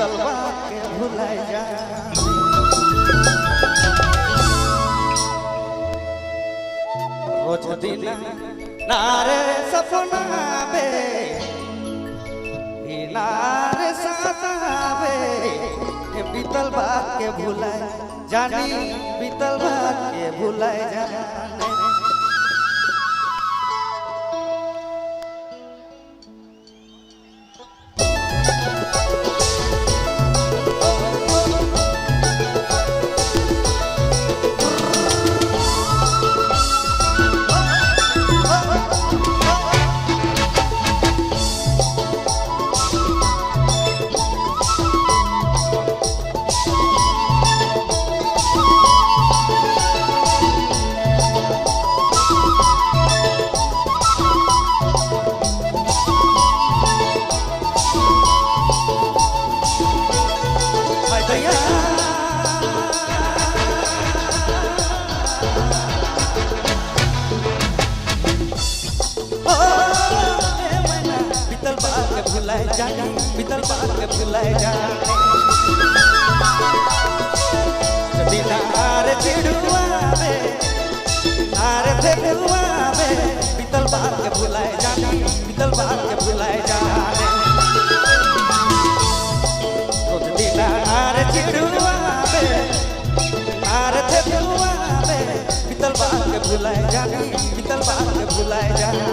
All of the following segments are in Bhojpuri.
बीतल बात के भुलाए जा रोज दिन नारे सपना बे नारे सतावे बीतल बात के भुलाए जानी बीतल बात के भुलाए जाने भुलाए जाने बीतल बात के भुलाए जाने दिल आरे चिड़ुआ में आरे फेकुआ में बीतल बात के भुलाए जाने बीतल बात के भुलाए जाने दिल आरे चिड़ुआ में आरे फेकुआ में बीतल बात के भुलाए जाने बीतल बात के भुलाए जाने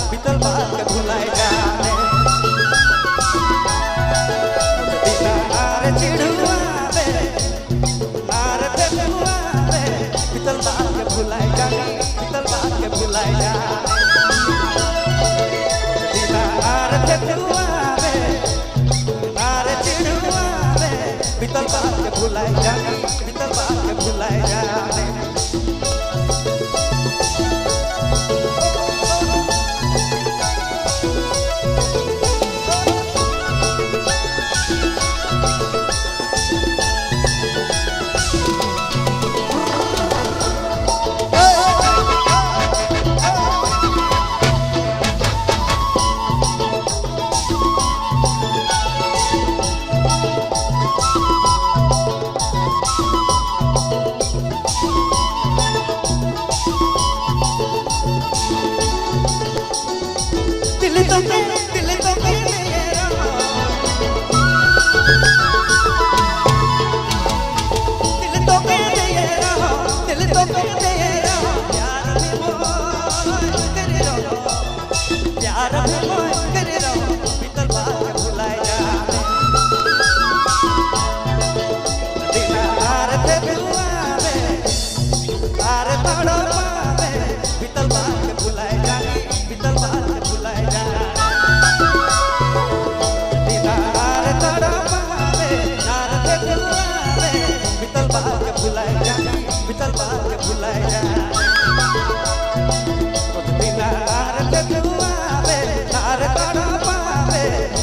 बीतल बात के भुलाए जाने आरे चिड़ुआ में आरे फेकुआ में बीतल बात के भुलाए जाने बीतल बात के भुलाए जाने आरे फेकुआ में आरे चिड़ुआ में बीतल बात के भुलाए जाने बीतल बात के भुलाए जाने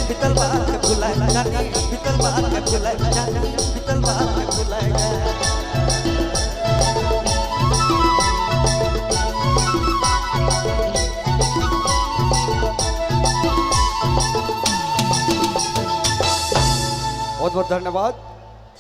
बीतल बात के भुलाए जाने बीतल बात के भुलाए जाने बहुत बहुत धन्यवाद।